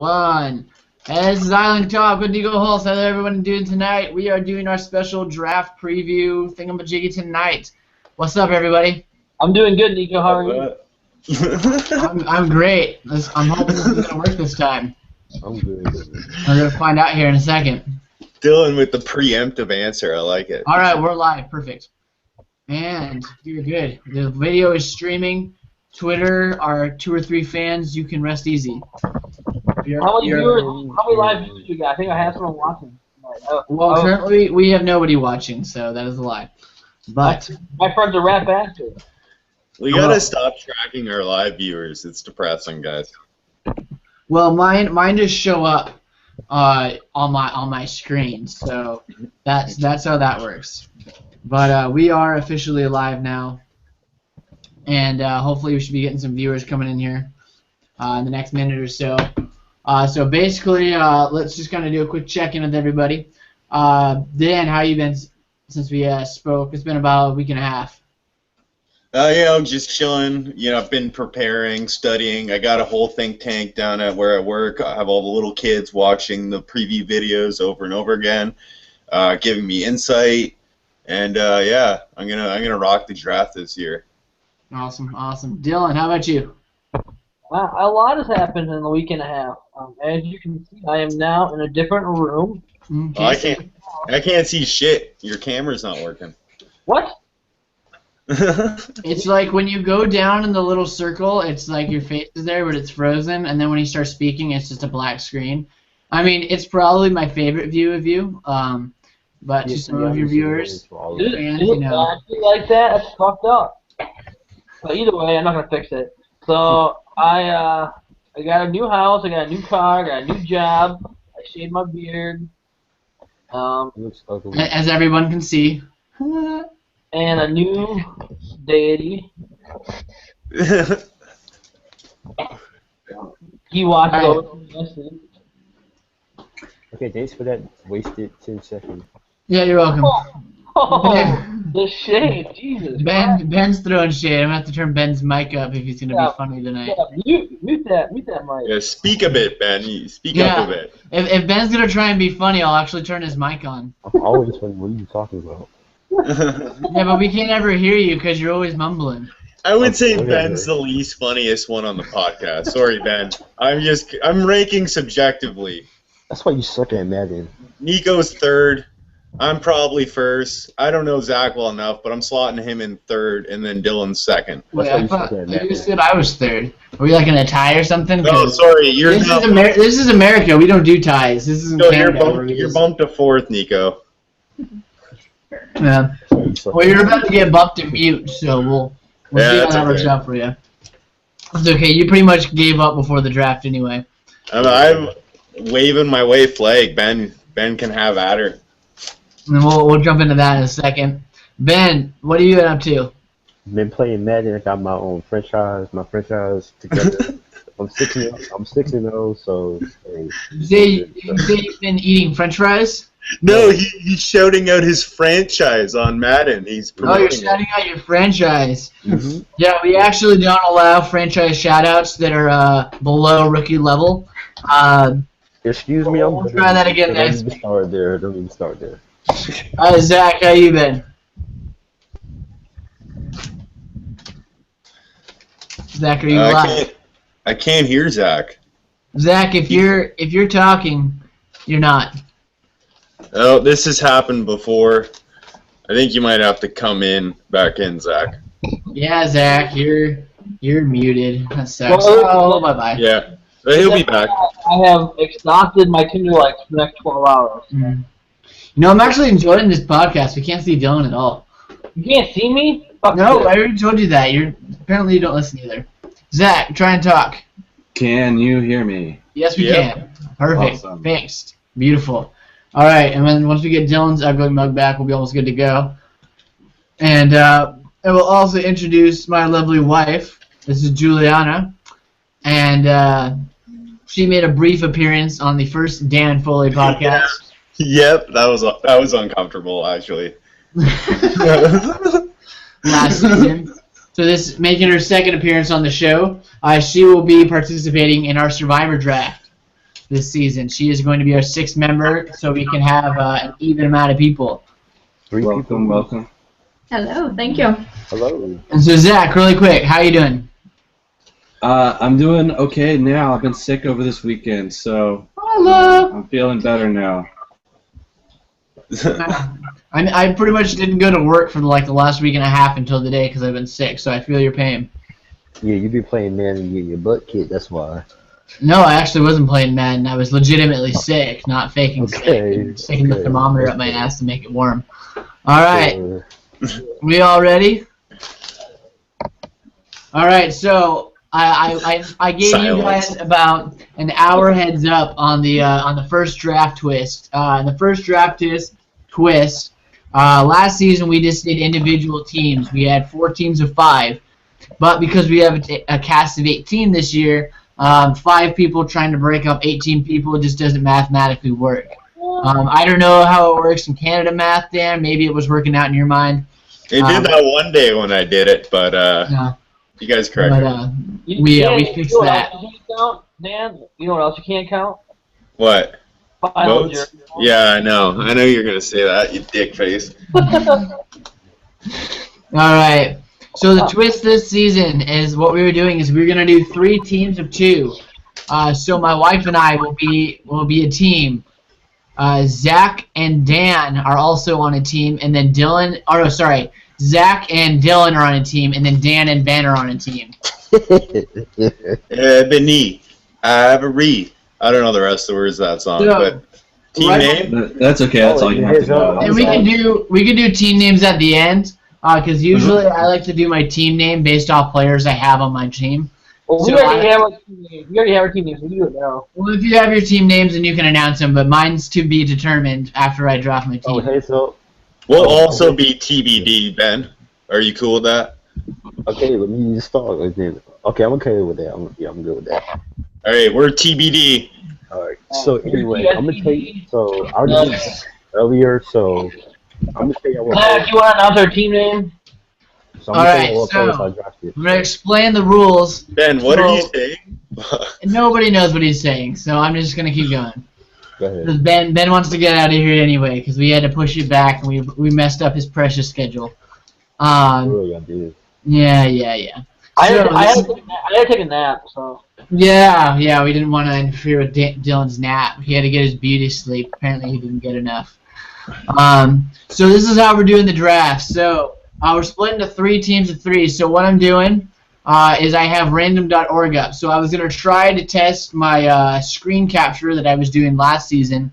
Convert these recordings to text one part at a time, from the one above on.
One. Hey, this is Island Talk with Nico Hulse. How's everyone doing tonight? We are doing our special draft preview thingamajiggy tonight. What's up, everybody? I'm doing good, Nico. How are you? I'm great. I'm hoping this is going to work this time. I'm good. We're going to find out here in a second. Dylan with the preemptive answer. I like it. All right, we're live. Perfect. And you're good. The video is streaming. Twitter, our 2 or 3 fans, you can rest easy. How many live viewers you got? I think I have someone watching. Currently we have nobody watching, so that is a lie. But my friend's a rap bastard. We gotta stop tracking our live viewers. It's depressing, guys. Well, mine just show up on my screen, so that's how that works. But we are officially live now, and hopefully we should be getting some viewers coming in here in the next minute or so. So basically, let's just kind of do a quick check-in with everybody. Dan, how you been since we spoke? It's been about a week and a half. I'm just chilling. I've been preparing, studying. I got a whole think tank down at where I work. I have all the little kids watching the preview videos over and over again, giving me insight. And I'm gonna rock the draft this year. Awesome. Dylan, how about you? A lot has happened in a week and a half. As you can see, I am now in a different room. Okay. I can't see shit. Your camera's not working. What? It's like when you go down in the little circle, it's like your face is there, but it's frozen, and then when you start speaking, it's just a black screen. I mean, it's probably my favorite view of you, but to some of your viewers, fans, you know. Actually like that? That's fucked up. But either way, I'm not gonna fix it. So I got a new house, I got a new car, I got a new job. I shaved my beard. Looks ugly. As everyone can see. And a new deity. He walked over. Okay, thanks for that wasted 10 seconds. Yeah, you're welcome. The shade, Jesus. Ben's throwing shade. I'm gonna have to turn Ben's mic up if he's gonna be funny tonight. Yeah, mute that mic. Yeah, speak a bit, Ben. Speak up a bit. If Ben's gonna try and be funny, I'll actually turn his mic on. I'm always funny. What are you talking about? Yeah, but we can't ever hear you because you're always mumbling. I would say Ben's the least funniest one on the podcast. Sorry, Ben. I'm ranking subjectively. That's why you suck at Madden. Nico's third. I'm probably first. I don't know Zach well enough, but I'm slotting him in third, and then Dylan's second. Wait, I thought you said I was third. Are we like in a tie or something? No, sorry. This is America. We don't do ties. This isn't Canada. You're bumped to fourth, Nico. Yeah. Well, you're about to get bumped to mute, so we'll see how that works out for you. It's okay. You pretty much gave up before the draft anyway. I'm waving my way flag. Ben can have at her. And we'll jump into that in a second. Ben, what are you up to? Been playing Madden. I got my own franchise. My franchise together. I'm 6-0, so. Hey, you say you've been eating French fries? No, he's shouting out his franchise on Madden. He's promoting you're shouting out your franchise. Mm-hmm. Yeah, we actually don't allow franchise shout-outs that are below rookie level. Excuse me, we'll try that again next week. Don't even start there. Zach, how you been? Zach, are you live? I can't hear Zach. Zach, if you're talking, you're not. Oh, this has happened before. I think you might have to come back in, Zach. Yeah, Zach, you're muted. That sucks. Bye-bye. Yeah, but he'll be back. I have exhausted my Tinder likes for the next 12 hours. Mm. I'm actually enjoying this podcast. We can't see Dylan at all. You can't see me? No, I already told you that. Apparently you don't listen either. Zach, try and talk. Can you hear me? Yes, we can. Perfect. Awesome. Thanks. Beautiful. All right, and then once we get Dylan's ugly mug back, we'll be almost good to go. And I will also introduce my lovely wife. This is Juliana, and she made a brief appearance on the first Dan Foley podcast. Yep, that was uncomfortable actually. Last season. So this making her second appearance on the show. She will be participating in our Survivor draft. this season. She is going to be our 6th member, so we can have an even amount of people. Welcome. Hello, thank you. Hello. And so Zach, really quick, how you doing? I'm doing okay now. I've been sick over this weekend, so I'm feeling better now. I pretty much didn't go to work for like the last week and a half until today because I've been sick, so I feel your pain. Yeah, you be playing Madden and get your butt kicked, that's why. No, I actually wasn't playing Madden. I was legitimately sick, not faking sick. And sticking the thermometer up my ass to make it warm. All right, we all ready? All right, so I gave you guys about an hour heads up on the first draft twist. And the first draft twist. Last season we just did individual teams. We had 4 teams of 5, but because we have a cast of 18 this year, 5 people trying to break up 18 people just doesn't mathematically work. I don't know how it works in Canada math, Dan. Maybe it was working out in your mind. It did that one day when I did it, but you guys corrected me. We fixed that. Dan, you know what else you can't count? What? Votes? Yeah, I know. I know you're going to say that, you dick face. All right. So the twist this season is what we were doing is we're going to do 3 teams of 2. So my wife and I will be a team. Zach and Dan are also on a team, and then Zach and Dylan are on a team, and then Dan and Ben are on a team. Ebony, Ivory. I don't know the rest of the words of that song, but team name? That's okay. That's all you have to know. And we can do team names at the end, because usually I like to do my team name based off players I have on my team. Well, we already have our team names. We do it now. Well, if you have your team names, then you can announce them, but mine's to be determined after I draft my team. Oh, hey, so... We'll also be TBD, Ben. Are you cool with that? Okay, let me just start like this. Okay, I'm okay with that. I'm good with that. All right, we're TBD. All right. So anyway, I'm gonna take. So I already did this earlier. So I'm gonna tell you what. Zach, you want to announce our team name? So All right, so I'm gonna explain the rules. Ben, what are you saying? Nobody knows what he's saying, so I'm just gonna keep going. Go ahead. Ben wants to get out of here anyway because we had to push it back and we messed up his precious schedule. Really, I did. Yeah. I had to take a nap, so. Yeah, we didn't want to interfere with Dylan's nap. He had to get his beauty sleep. Apparently he didn't get enough. So this is how we're doing the draft. So we're split into 3 teams of 3. So what I'm doing is I have random.org up. So I was going to try to test my screen capture that I was doing last season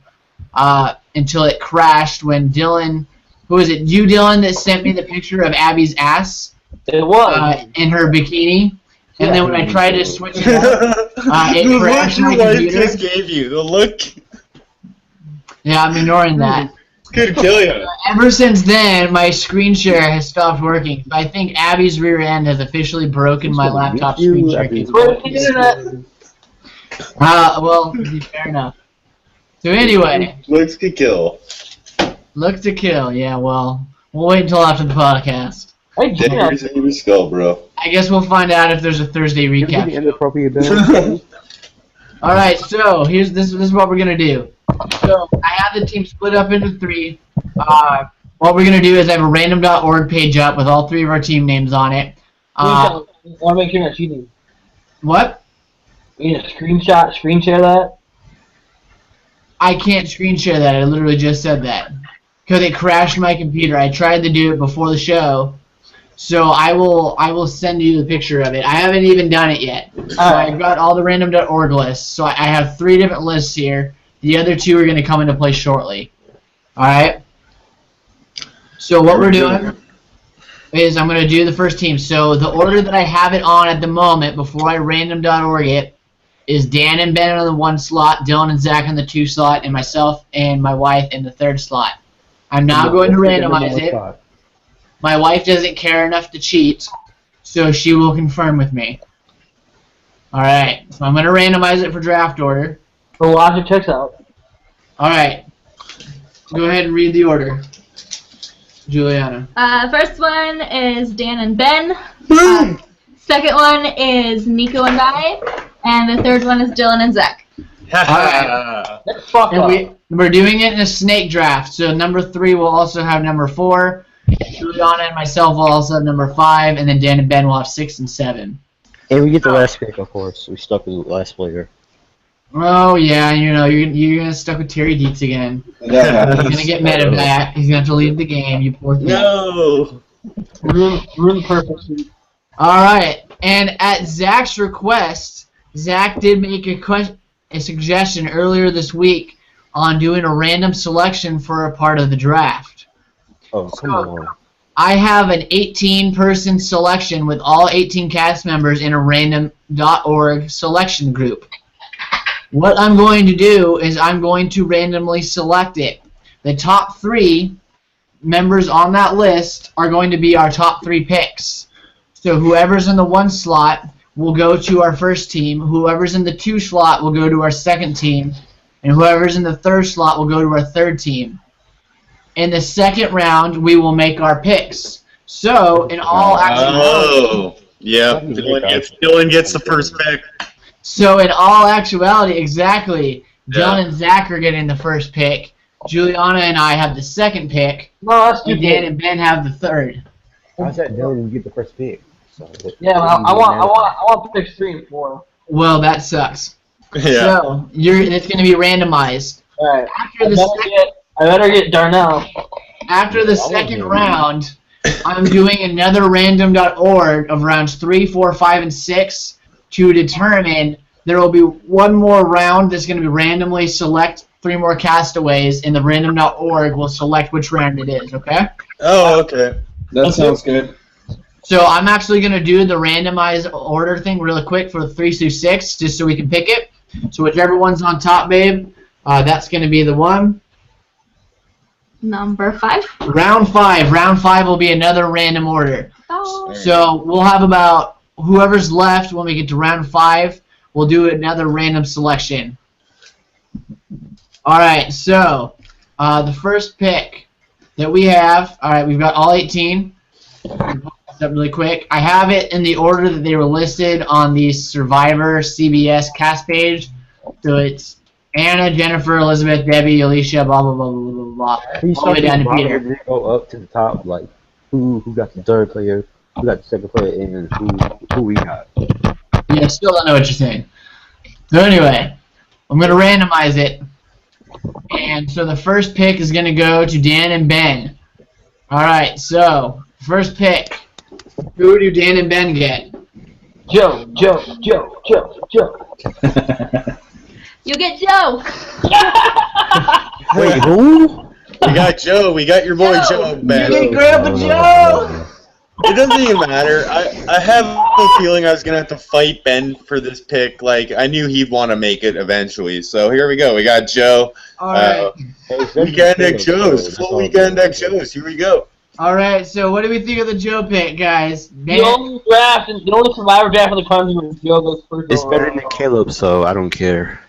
until it crashed when Dylan, who was it, you Dylan, that sent me the picture of Abby's ass? It was. In her bikini. And then when I tried to switch it up, it crashed my wife computer. just gave you the look. Yeah, I'm ignoring that. Could kill you. Ever since then, my screen share has stopped working. I think Abby's rear end has officially broken my laptop screen share. Well, fair enough. So anyway. Looks to kill. Look to kill, yeah, well, we'll wait until after the podcast. Hey, Dingers in your skull, bro. I guess we'll find out if there's a Thursday recap. Alright, so this is what we're gonna do. So I have the team split up into 3. What we're gonna do is I have a random.org page up with all 3 of our team names on it. I want to make sure you're not cheating. What? You need a screen share that? I can't screen share that. I literally just said that. Because it crashed my computer. I tried to do it before the show. So I will send you the picture of it. I haven't even done it yet. So I've got all the random.org lists. So I have 3 different lists here. The other 2 are going to come into play shortly. Alright? So what we're doing is I'm going to do the first team. So the order that I have it on at the moment before I random.org it is Dan and Ben on the 1 slot, Dylan and Zach on the 2 slot, and myself and my wife in the 3rd slot. I'm now going to randomize it. My wife doesn't care enough to cheat, so she will confirm with me. Alright, so I'm going to randomize it for draft order. Well, watch it checks out. Alright, go ahead and read the order. Juliana. First one is Dan and Ben. Second one is Nico and I. And the 3rd one is Dylan and Zach. That's fucked And up. we're doing it in a snake draft. So number 3 will also have number 4. Juliana and myself will also have number 5, and then Dan and Ben will have 6 and 7. And we get the last pick, of course. We stuck with the last player. Oh yeah, you're gonna stuck with Terry Dietz again. He's gonna get medevac. He's gonna have to leave the game. You poor thing. No. Room purpose. All right, and at Zach's request, Zach did make a suggestion earlier this week on doing a random selection for a part of the draft. Oh, come on. I have an 18-person selection with all 18 cast members in a random.org selection group. What I'm going to do is I'm going to randomly select it. The top 3 members on that list are going to be our top 3 picks. So whoever's in the 1 slot will go to our first team, whoever's in the 2 slot will go to our second team, and whoever's in the 3rd slot will go to our 3rd team. In the second round, we will make our picks. So, in all actuality... yeah. Dylan gets the first pick. So, in all actuality, exactly, Dylan and Zach are getting the first pick. Juliana and I have the second pick. No, that's And Dan and Ben have the 3rd. I said Dylan didn't get the first pick. So, Yeah, I want picks 3 and 4. Well, that sucks. Yeah. So, it's going to be randomized. Alright. After the I better get Darnell. After the second round, I'm doing another random.org of rounds 3, 4, 5, and 6 to determine there will be one more round that's going to be randomly select 3 more castaways, and the random.org will select which round it is, okay? Oh, okay. That sounds good. So I'm actually going to do the randomized order thing really quick for 3 through 6, just so we can pick it. So whichever one's on top, babe, that's going to be the one. Number 5. Round 5. Round 5 will be another random order. Oh. So we'll have about whoever's left when we get to round 5. We'll do another random selection. All right. So the first pick that we have. All right, we've got all 18. Up really quick. I have it in the order that they were listed on the Survivor CBS cast page. So it's Anna, Jennifer, Elizabeth, Debbie, Alicia, blah blah blah blah blah blah. All the way down to Peter. Go up to the top, like who got the 3rd player, who got the 2nd player, and who we got. Yeah, still don't know what you're saying. So anyway, I'm gonna randomize it, and so the first pick is gonna go to Dan and Ben. All right, so first pick. Who do Dan and Ben get? Joe. You get Joe. Wait, who? We got Joe. We got your boy Joe, You man. get Grandpa Joe. It doesn't even matter. I have a feeling I was going to have to fight Ben for this pick. Like, I knew he'd want to make it eventually. So here we go. We got Joe. All right. Weekend at Joe's. Full weekend at Joe's. Here we go. All right. So what do we think of the Joe pick, guys? The only Survivor draft in the country where Joe goes first. It's better than Caleb, so I don't care.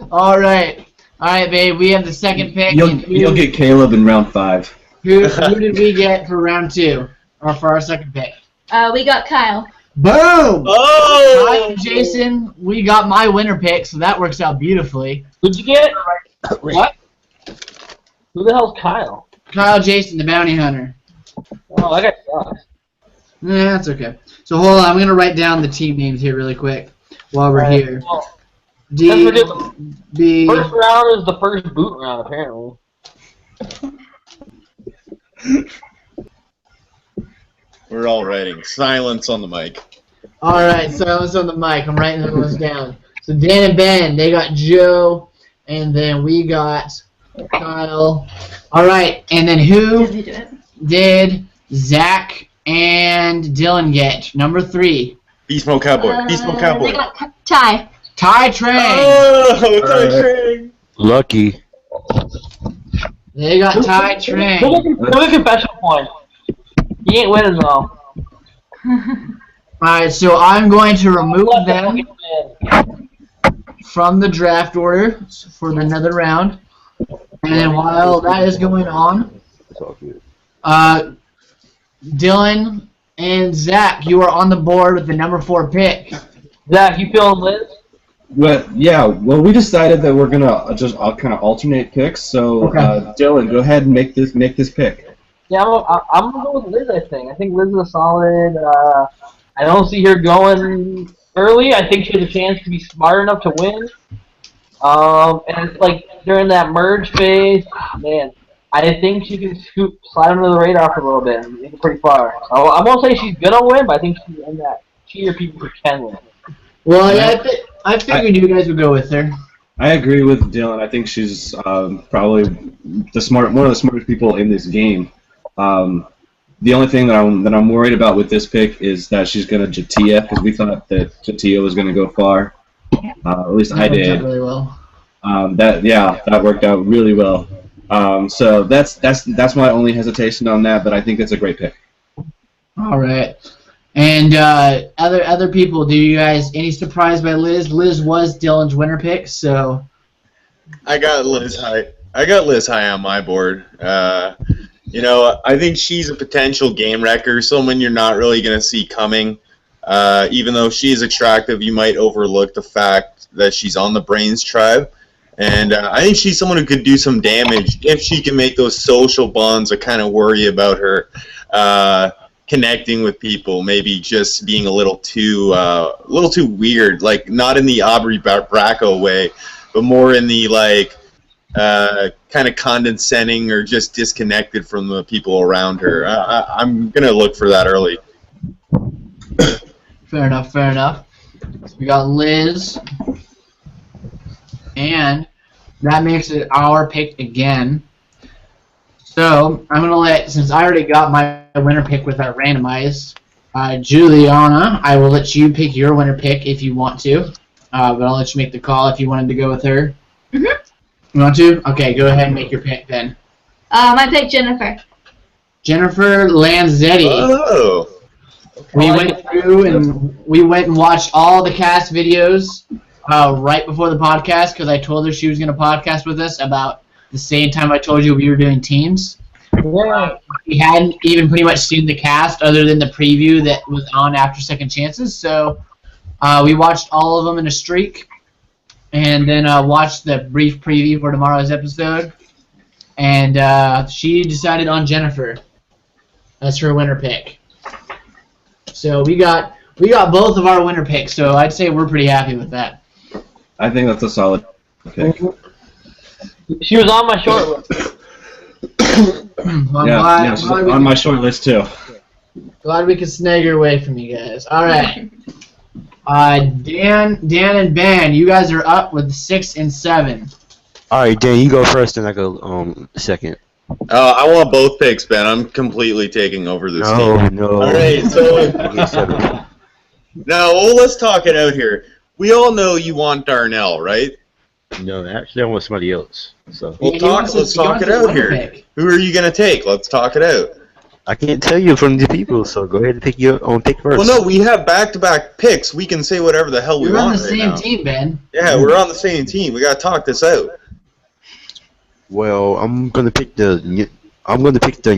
All right, babe. We have the second pick. You'll get Caleb in round 5. Who did we get for round 2, or for our second pick? We got Kyle. Boom! Oh! Kyle and Jason, we got my winner pick, so that works out beautifully. Who'd you get? What? Who the hell's Kyle? Kyle Jason, the bounty hunter. Oh, that guy sucks. That's okay. So hold on, I'm gonna write down the team names here really quick while we're here. Well, D, B. first round is the first boot round, apparently. We're all writing. Silence on the mic. All right, silence on the mic. I'm writing those down. So Dan and Ben, they got Joe, and then we got Kyle. All right, and then who did Zach and Dylan get? Number 3. Beast Mode Cowboy. Beast Mode Cowboy. They got Ty. Ty Train. Oh, Ty Train. Lucky. They got Ty Train. Look at confession point. He ain't winning though. Alright, so I'm going to remove them from the draft order for another round. And then while that is going on, Dylan and Zach, you are on the board with the number 4 pick. Zach, you feeling Liz? Well, we decided that we're gonna just kind of alternate picks. So, Okay. Dylan, go ahead and make this pick. Yeah, I'm gonna go with Liz. I think Liz is a solid. I don't see her going early. I think she has a chance to be smart enough to win. And it's like during that merge phase, man, I think she can slide under the radar for a little bit and make it pretty far. So I won't say she's gonna win, but I think she's in that tier of people who can win. Well, yeah, I figured you guys would go with her. I agree with Dylan. I think she's probably one of the smartest people in this game. The only thing that I'm worried about with this pick is that she's gonna Jatia, because we thought that Jatia was gonna go far. At least I That worked did. out really well. That worked out really well. So that's my only hesitation on that, but I think it's a great pick. All right. And other people, do you guys any surprise by Liz? Liz was Dylan's winner pick, so I got Liz high on my board. I think she's a potential game wrecker, someone you're not really going to see coming. Even though she is attractive, you might overlook the fact that she's on the Brains tribe. And I think she's someone who could do some damage if she can make those social bonds. I kind of worry about her connecting with people, maybe just being a little too weird, like not in the Aubrey Bracco way, but more in the kind of condescending or just disconnected from the people around her. I'm gonna look for that early. fair enough. So we got Liz, and that makes it our pick again. So I'm gonna since I already got my winner pick with our randomized, Juliana, I will let you pick your winner pick if you want to, but I'll let you make the call if you wanted to go with her. Mhm. You want to? Okay, go ahead and make your pick then. I picked Jennifer. Jennifer Lanzetti. Oh. We went and watched all the cast videos right before the podcast because I told her she was going to podcast with us about the same time I told you we were doing teams. Yeah. We hadn't even pretty much seen the cast other than the preview that was on after Second Chances, so we watched all of them in a streak, and then watched the brief preview for tomorrow's episode, and she decided on Jennifer. That's her winner pick. So we got both of our winner picks, so I'd say we're pretty happy with that. I think that's a solid pick. She was on my short list. She's on my short list too. Glad we could snag her away from you guys. All right. Dan and Ben, you guys are up with 6 and 7. All right, Dan, you go first, and I go second. I want both picks, Ben. I'm completely taking over this team. No. All right, so now let's talk it out here. We all know you want Darnell, right? No, actually, I want somebody else. So Let's talk it out here. Pick. Who are you gonna take? Let's talk it out. I can't tell you from the people, so go ahead and pick your own pick first. Well, no, we have back-to-back picks. We can say whatever the hell we We're on want the right same now. team, Ben. Yeah, we're on the same team. We gotta talk this out. Well, I'm gonna pick the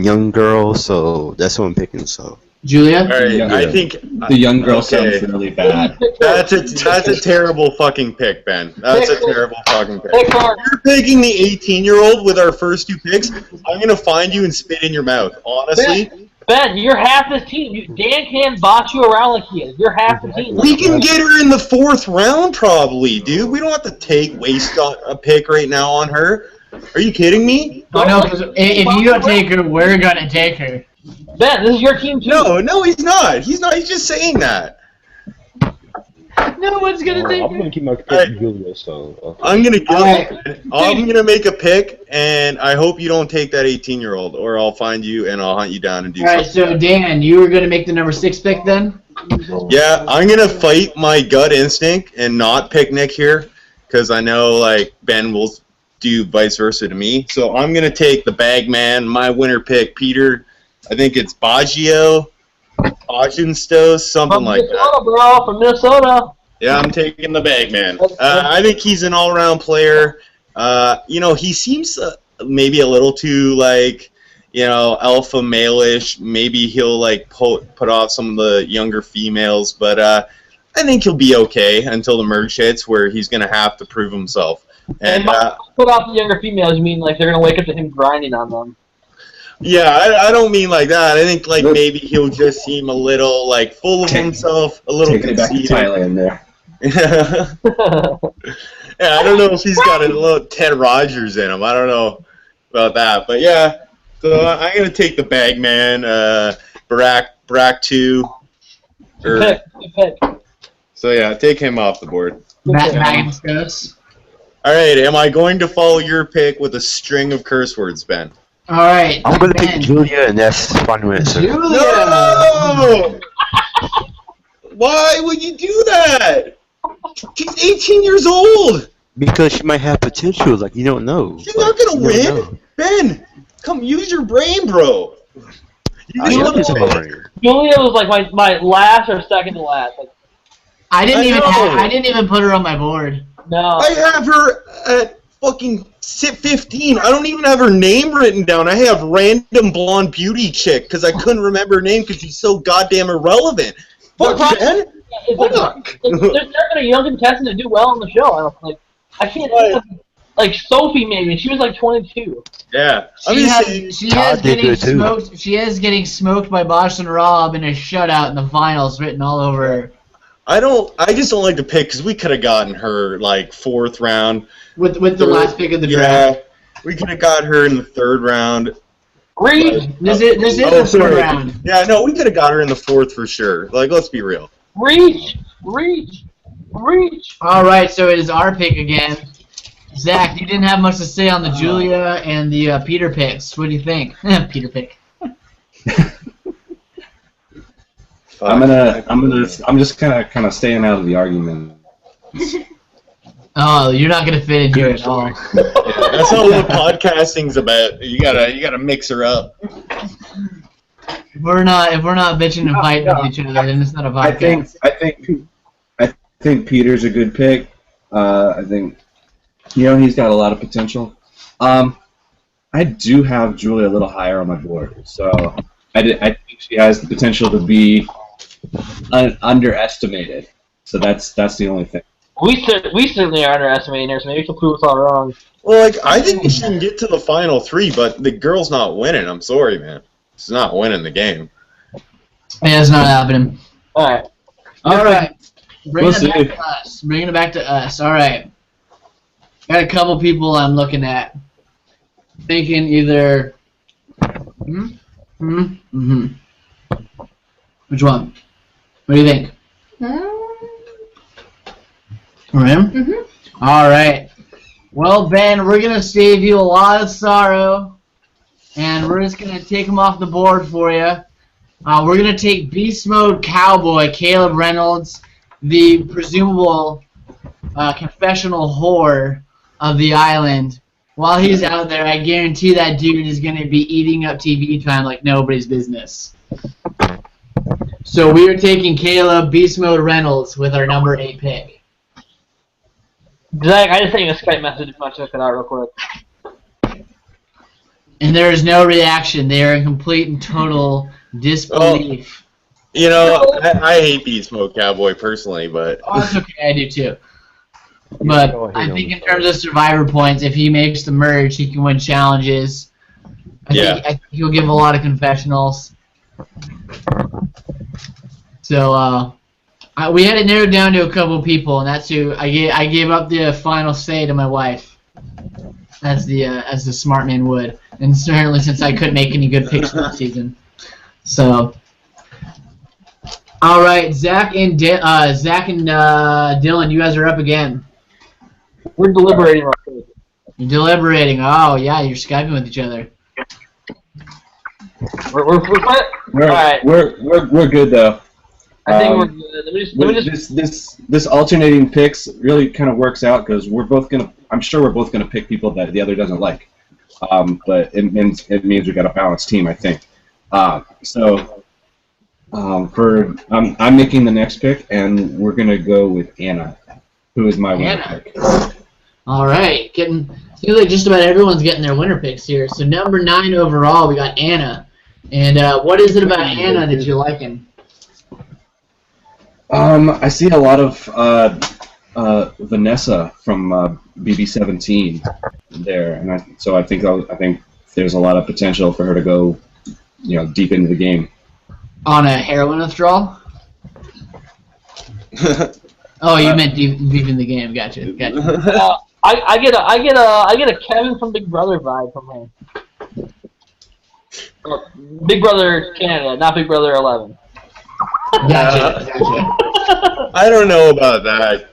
young girl, so that's what I'm picking. So Julia? All right, Yeah. I think The young girl Okay. sounds really bad. that's a terrible fucking pick, Ben. That's a terrible fucking pick. Pick her. You're picking the 18-year-old with our first 2 picks. I'm gonna find you and spit in your mouth. Honestly, Ben, you're half this team. Dan can't boss you around like he is. You're half the team. we can get her in the 4th round, probably, dude. We don't have to waste a pick right now on her. Are you kidding me? Oh, no, because if you don't take her, we're going to take her. Ben, this is your team too. No, he's not. He's not. He's just saying that. No one's going to take I'm her. gonna keep my pick Alright. Julia. So I'm gonna Alright. I'm gonna make a pick, and I hope you don't take that 18-year-old, or I'll find you and I'll hunt you down and do All right, something. so Dan, you were going to make the number 6 pick then? Yeah, I'm gonna fight my gut instinct and not pick Nick here, because I know Ben will do vice versa to me. So I'm gonna take the bag man, my winner pick, Peter. I think it's Baggio, Ogensto, something From like Minnesota, that. bro. From Minnesota. Yeah, I'm taking the bag man. I think he's an all-around player. He seems maybe a little too alpha male-ish. Maybe he'll put off some of the younger females, but I think he'll be okay until the merge hits, where he's going to have to prove himself. And put off the younger females, you mean like they're gonna wake up to him grinding on them? yeah, I don't mean like that. I think like maybe he'll just seem a little like full of himself, a little Taking it back to conceited. Thailand there. Yeah, I don't know if he's got a little Ted Rogers in him. I don't know about that, but yeah. So I'm gonna take the Bagman, Barack 2. Good pick. So yeah, take him off the board. Magnus goes. All right, am I going to follow your pick with a string of curse words, Ben? All right. I'm gonna Ben. pick Julia, and that's fun with it. Julia. No! Why would you do that? She's 18 years old. Because she might have potential, like you don't know. She's not gonna win. Ben, come use your brain, bro. I am using my brain. Julia was like my last or second to last. Like, I didn't I even know. put her on my board. no. I have her at fucking 15. I don't even have her name written down. I have random blonde beauty chick because I couldn't remember her name because she's so goddamn irrelevant. Fuck, Ben. It's like, Fuck. they're starting a young contestant to do well on the show. I can't think of, like Sophie maybe. She was like 22. Yeah. I'm She just saying. has did getting good, too. smoked. She is getting smoked by Boston Rob in a shutout in the finals, written all over her. I just don't like to pick because we could have gotten her like 4th round. With the last pick of the draft. Yeah. We could have got her in the 3rd round. Reach, This is the third sorry. round. Yeah, no, we could have got her in the 4th for sure. Like, let's be real. reach. All right, so it is our pick again. Zach, you didn't have much to say on the Julia and the Peter picks. What do you think? Peter pick. I'm just kind of staying out of the argument. Oh, you're not gonna fit in here at all. That's all what podcasting's about. You gotta mix her up. If we're not bitching and fighting with each other, then it's not a podcast. I think Peter's a good pick. I think he's got a lot of potential. I do have Julia a little higher on my board, so I think she has the potential to be underestimated. So that's the only thing. We certainly are underestimating her, so maybe she'll prove us all wrong. Well, like I think she can get to the final 3, but the girl's not winning. I'm sorry, man. She's not winning the game. Yeah, it's not happening. All right. All right. Bringing We'll it back to us. All right. Got a couple people I'm looking at. Thinking either. Which one? What do you think? Him? All right. Well, Ben, we're gonna save you a lot of sorrow, and we're just gonna take him off the board for you. We're gonna take Beast Mode Cowboy Caleb Reynolds, the presumable confessional whore of the island. While he's out there, I guarantee that dude is gonna be eating up TV time like nobody's business. So we are taking Caleb Beast Mode Reynolds with our number 8 pick. Zach, I just sent you a Skype message if you want to check it out real quick. And there is no reaction. They are in complete and total disbelief. I hate Beast Mode Cowboy personally, but Oh, it's okay. I do too. But I think in terms of survivor points, if he makes the merge, he can win challenges. I think he'll give a lot of confessionals. So we had it narrowed down to a couple people, and that's who I gave up the final say to my wife, as the smart man would, and certainly since I couldn't make any good picks this season. So, all right, Zach and Dylan, you guys are up again. We're deliberating real quick. You're deliberating. Oh yeah, you're Skyping with each other. We're all right. We're good though. I think we're good. Let me just This alternating picks really kind of works out because I'm sure we're both gonna pick people that the other doesn't like. But it means we got a balanced team, I think. I'm making the next pick, and we're gonna go with Anna, who is my winner pick. All right, seems like just about everyone's getting their winner picks here. So number 9 overall, we got Anna. And what is it about Anna that you're liking? I see a lot of Vanessa from BB17 there, and so I think there's a lot of potential for her to go, deep into the game. On a heroin withdrawal? Oh, you meant deep in the game. Gotcha. I get a Kevin from Big Brother vibe from him. Big Brother Canada, not Big Brother 11. Gotcha. I don't know about that.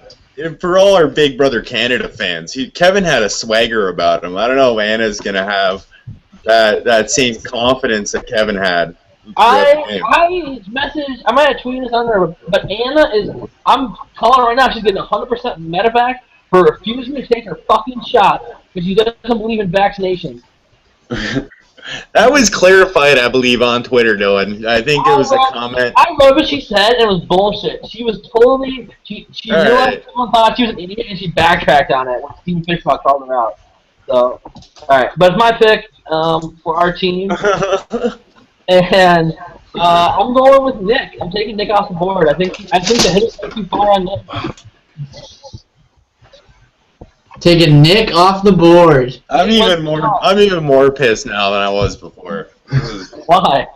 For all our Big Brother Canada fans, Kevin had a swagger about him. I don't know if Anna's gonna have that same confidence that Kevin had. I might have tweeted this on there, but Anna I'm calling her right now, she's getting 100% medevac for refusing to take her fucking shot because she doesn't believe in vaccinations. That was clarified, I believe, on Twitter, Dylan. I think it was a comment. I read what she said, and it was bullshit. She was totally... She realized someone thought she was an idiot, and she backtracked on it when Steven Fishbach called her out. So, alright. But it's my pick for our team. And I'm going with Nick. I'm taking Nick off the board. I think the hit is too far on Nick. Taking Nick off the board. I'm even more pissed now than I was before. Why?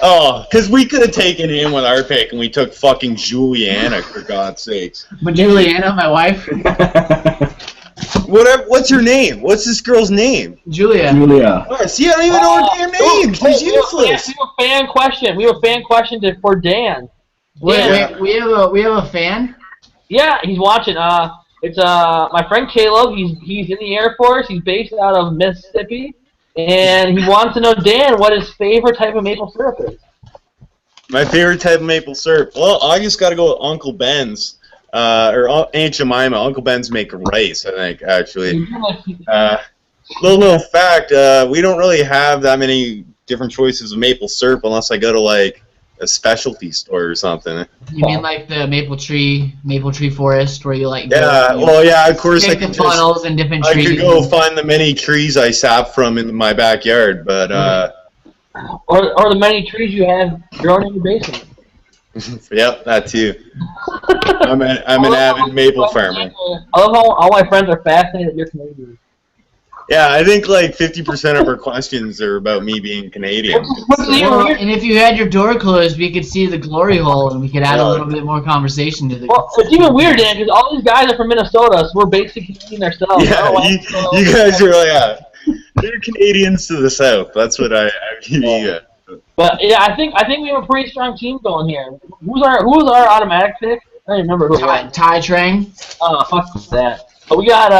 Oh, because we could have taken him with our pick, and we took fucking Juliana, for God's sakes. But Juliana, my wife. What's her name? What's this girl's name? Julia. Oh, see, I don't even know her damn name. She's useless. We have a fan question for Dan. Wait, we have a fan? Yeah, he's watching. It's my friend Caleb. He's in the Air Force. He's based out of Mississippi, and he wants to know, Dan, what his favorite type of maple syrup is. My favorite type of maple syrup? Well, I just got to go with Uncle Ben's, or Aunt Jemima. Uncle Ben's make rice, I think, actually. Little fact, we don't really have that many different choices of maple syrup unless I go to, like, a specialty store or something. You mean like the maple tree forest where you like? Yeah, well, yeah, of course. Pick the funnels and different trees. I could go find the many trees I sap from in my backyard, but or the many trees you have growing in your basement. Yep, that too. I'm an avid maple farmer. I love how all my friends are fascinated that you're Canadian. Yeah, I think like 50% of our questions are about me being Canadian. Well, and if you had your door closed, we could see the glory hole, and we could add a little bit more conversation to the. Well, it's even weird, Dan, because all these guys are from Minnesota, so we're basically Canadian ourselves. Yeah, you guys are like, they're Canadians to the south. That's what I yeah. But yeah, I think we have a pretty strong team going here. Who's our automatic pick? I don't remember who. Ty Trang. Oh, fuck that. But we got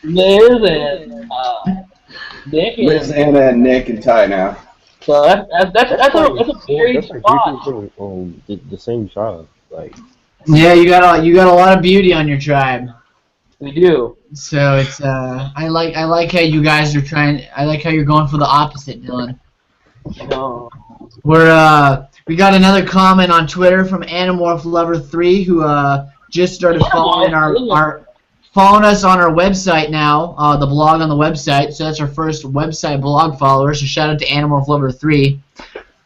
Liz and Nick. Liz, Anna, and Nick, and Ty now. So that's a very spot. The same tribe, like. Yeah, you got a lot of beauty on your tribe. We do. So it's I like how you guys are trying. I like how you're going for the opposite, Dylan. No. We got another comment on Twitter from Animorph Lover 3 who just started following following us on our website now, the blog on the website. So that's our first website blog follower. So shout out to Animorph Lover 3.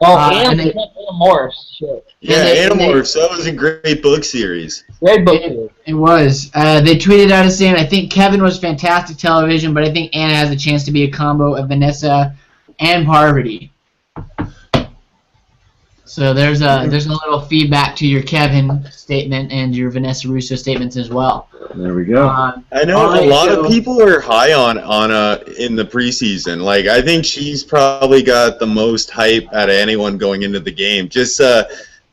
Oh, Animorphs. Shit. Yeah, Animorphs. That was a great book series. Great book series. It was. They tweeted out as saying, I think Kevin was fantastic television, but I think Anna has a chance to be a combo of Vanessa and Parvati. So there's a little feedback to your Kevin statement and your Vanessa Russo statements as well. There we go. I know a lot of people are high on in the preseason. Like I think she's probably got the most hype out of anyone going into the game, just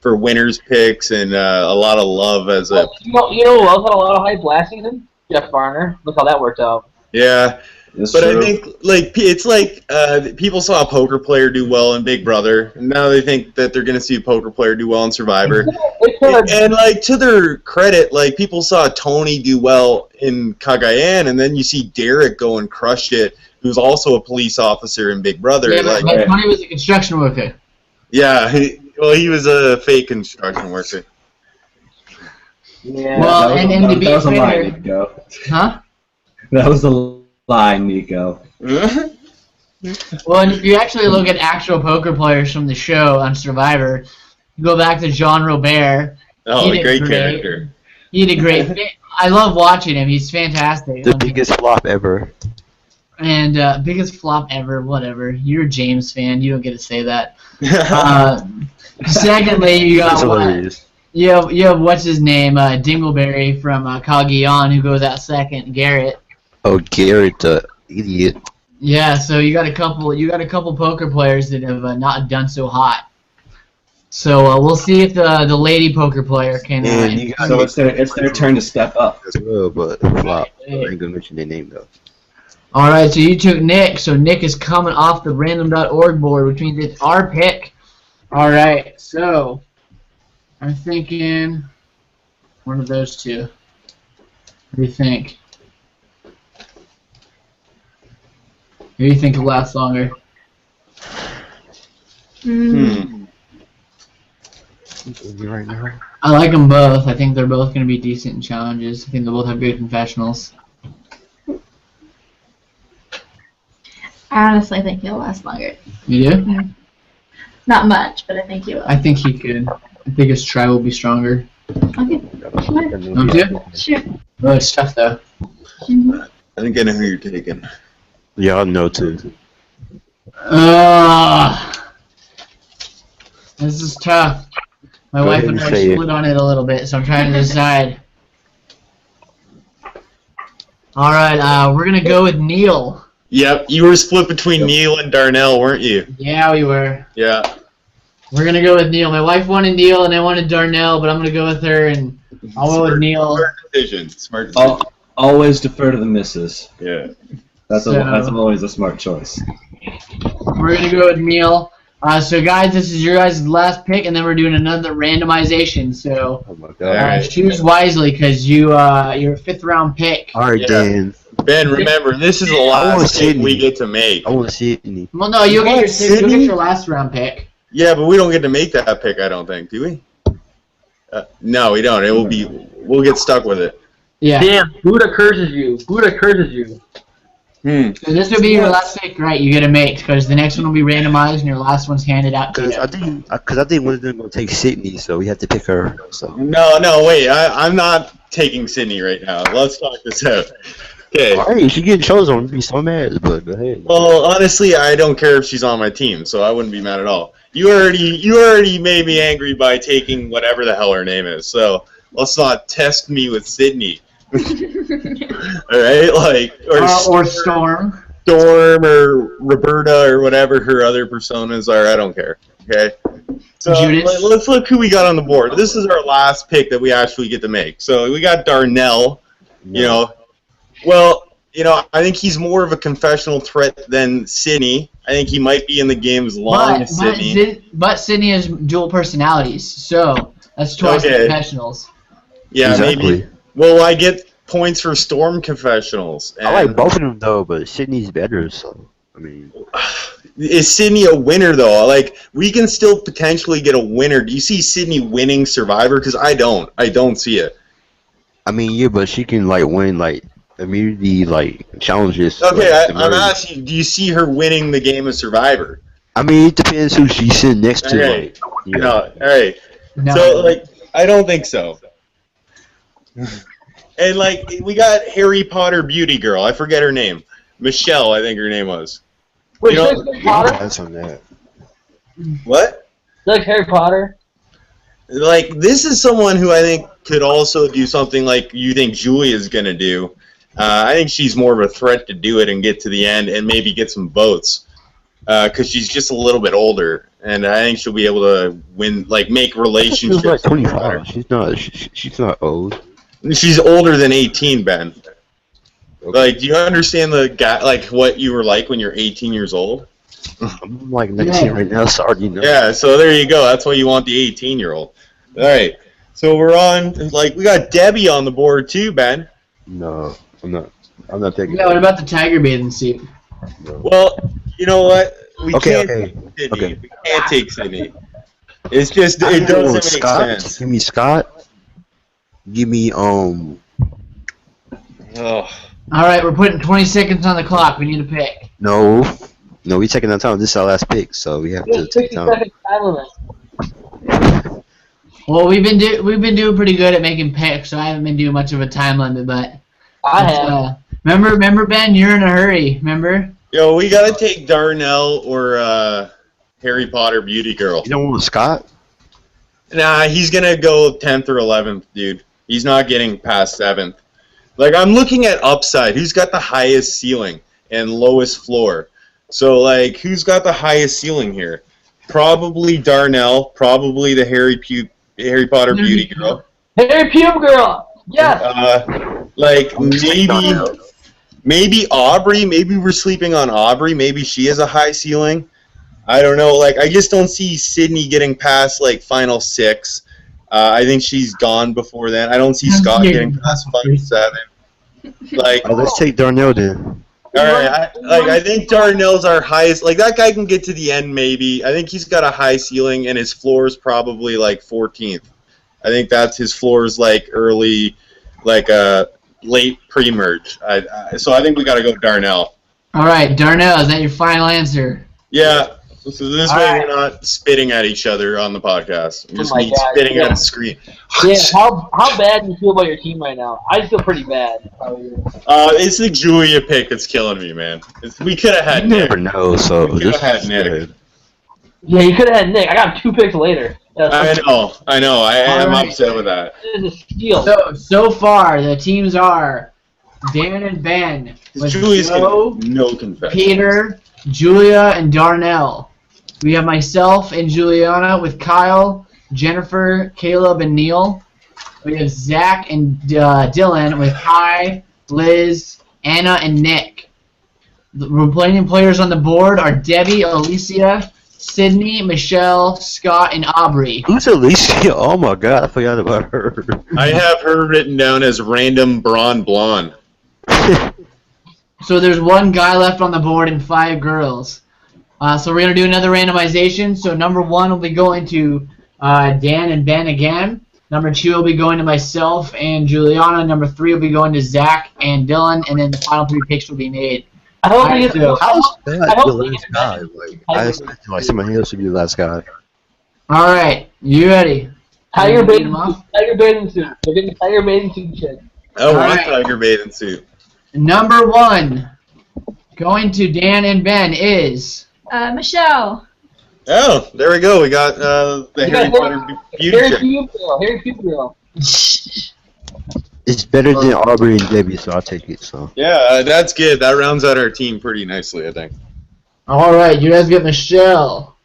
for winners picks and a lot of love as a. You know who else had a lot of hype last season? Jeff Barner. Look how that worked out. Yeah. That's but true. I think it's like people saw a poker player do well in Big Brother, and now they think that they're going to see a poker player do well in Survivor. And like to their credit, like people saw Tony do well in Cagayan, and then you see Derek go and crush it, who's also a police officer in Big Brother. Yeah, but Tony was a construction worker. Yeah, he was a fake construction worker. Yeah. Well, that was a lie, Nico. Huh? That was a lie, Nico. Well, and if you actually look at actual poker players from the show on Survivor, you go back to Jean Robert, Oh, He a did great great. character. He did great. I love watching him. He's fantastic. The biggest flop ever. And biggest flop ever. Whatever. You're a James fan. You don't get to say that. Secondly, you That's got what? hilarious. You have what's his name? Dingleberry from Kaoh, who goes out second. Garrett. Oh, Garrett, the idiot. Yeah. So you got a couple poker players that have not done so hot. So we'll see if the lady poker player can. And you got So it's their turn to step up. as well, but flop. I Right. ain't gonna mention their name though. All right, so you took Nick. So Nick is coming off the random.org board, which means it's our pick. All right, so I'm thinking one of those two. What do you think? Who do you think will last longer? Right now. I like them both. I think they're both going to be decent in challenges. I think they'll both have good confessionals. I honestly think he'll last longer. You do? Not much, but I think he will. I think he could. I think his try will be stronger. Okay. Don't you? Sure. Oh, it's tough though. Mhm. I think I know who you're taking. Y'all know too. This is tough. My Go wife ahead and and I say it. split on it a little bit, so I'm trying to decide. All right, we're gonna go with Neil. Yep, you were split between Neil and Darnell, weren't you? Yeah, we were. Yeah. We're gonna go with Neil. My wife wanted Neil, and I wanted Darnell, but I'm gonna go with her, and I'll go with Neil. Smart decision. Smart decision. Always defer to the missus. Yeah. That's So- that's always a smart choice. We're gonna go with Neil. So guys, this is your guys' last pick, and then we're doing another randomization. So Oh my god. Alright. choose wisely, cause you're a 5th round pick. Alright, Yeah. Dan. Ben, remember, this is the I want last pick we Sydney. get to make. I want to see it. Well, no, you'll get What, you'll get Sydney? your last round pick. Yeah, but we don't get to make that pick, I don't think, do we? No, we don't. It will be. We'll get stuck with it. Yeah. Damn, Buddha curses you. Buddha curses you. So this will be your last pick, right? You get to make, because the next one will be randomized, and your last one's handed out to Because you. I think one of them gonna take Sydney, so we have to pick her. So No, wait. I'm not taking Sydney right now. Let's talk this out. Okay. alright, she getting chosen. I'm gonna be so mad, but go ahead. Well, honestly, I don't care if she's on my team, so I wouldn't be mad at all. You already made me angry by taking whatever the hell her name is. So let's not test me with Sydney. All right, like Or Storm. Storm or Roberta or whatever her other personas are. I don't care. Okay. So Judas. let's look who we got on the board. This is our last pick that we actually get to make. So we got Darnell. You know, well, I think he's more of a confessional threat than Sydney. I think he might be in the game as long as Sydney. But Sydney has dual personalities, so that's twice the Okay. confessionals. Yeah, Exactly. maybe. Well, I get points for Storm confessionals. I like and- both of them though, but Sydney's better. So I mean, Is Sydney a winner though? Like we can still potentially get a winner. Do you see Sydney winning Survivor? Because I don't. I don't see it. yeah, but she can like win like immunity like challenges. Okay, like, I'm asking you, do you see her winning the game of Survivor? it depends who she's sitting next to. Okay. Like, yeah. No. All right. No. So like, I don't think so. And like, we got Harry Potter beauty girl. I forget her name. Michelle, I think her name was. Wait, You know- you like Harry Potter? That's on that. What? You like Harry Potter? Like, this is someone who I think could also do something like you think Julia's gonna do. I think she's more of a threat to do it and get to the end and maybe get some votes. Because she's just a little bit older, and I think she'll be able to win, like make She's relationships. like 25. She's not. She's not old. She's older than 18, Ben. Like, do you understand the guy, like what you were like when you're 18 years old? I'm like 19 right now, so I already know. Yeah, so there you go. That's why you want the 18-year-old. All right. So we're on. Like, we got Debbie on the board too, Ben. No, I'm not. I'm not taking. Yeah, what about the tiger bathing suit? No. Well, you know what? We Okay, can't okay, take Sydney. okay. We can't take Sydney. It's just I it go doesn't with make Scott. sense. Give me Scott. Give me Oh. All right, we're putting 20 seconds on the clock. We need a pick. no, we taking our time. This is our last pick, so we have to There's take 60 time. second time limit. Well, we've been doing pretty good at making picks, so I haven't been doing much of a time limit. But I have. remember Ben, you're in a hurry. Remember? Yo, we gotta take Darnell or Harry Potter Beauty Girl. You don't want Scott? Nah, he's gonna go 10th or 11th, dude. He's not getting past 7th. Like, I'm looking at upside. Who's got the highest ceiling and lowest floor? So, like, who's got the highest ceiling here? Probably Darnell. Probably the Harry Potter Beauty Girl. Harry Pube Girl! Yes! Like, maybe Aubrey. Maybe we're sleeping on Aubrey. Maybe she has a high ceiling. I don't know. Like, I just don't see Sydney getting past, like, Final 6. I think she's gone before then. I don't see Scott getting past Final 7. Like, Let's take Darnell then. all right, I think Darnell's our highest. Like, that guy can get to the end, maybe. I think he's got a high ceiling, and his floor is probably, like, 14th. I think that's his floor is, like, early, like, late pre-merge. So I think we got to go Darnell. All right, Darnell, is that your final answer? Yeah. So this All way right. we're not spitting at each other on the podcast. We're just my me God, spitting yeah. at a screen. Yeah, how bad do you feel about your team right now? I feel pretty bad. It's the Julia pick that's killing me, man. We could have had You Nick. never know, so We could've just had Nick. good. Yeah, you could have had Nick. I got 2 picks later. I know. I am All right. upset with that. This is a steal. So far, the teams are Dan and Ben with Julia's Joe, getting no confession. Peter, Julia, and Darnell. We have myself and Juliana with Kyle, Jennifer, Caleb, and Neil. We have Zach and Dylan with Kai, Liz, Anna, and Nick. The remaining players on the board are Debbie, Alicia, Sydney, Michelle, Scott, and Aubrey. Who's Alicia? Oh my god, I forgot about her. I have her written down as random blonde. So there's one guy left on the board and 5 girls. So we're going to do another randomization. So number 1 will be going to Dan and Ben again. Number 2 will be going to myself and Juliana. Number 3 will be going to Zach and Dylan. And then the final 3 picks will be made. I hope Alright, we get so- How's that I hope the we last get- guy? I expected like somebody else to be the last guy. All right. You ready? Tiger Ready to bathing read 'em off? suit. Tiger bathing suit. We're getting Tiger bathing suit shit. I want Alright. Tiger bathing suit. Number 1 going to Dan and Ben is... Michelle. Oh, there we go. We got the You Harry got Potter beauty Harry chick. Pube Girl. Harry Pube Girl. It's better than Aubrey and Debbie, so I'll take it. So Yeah, that's good. That rounds out our team pretty nicely, I think. All right. You guys get Michelle.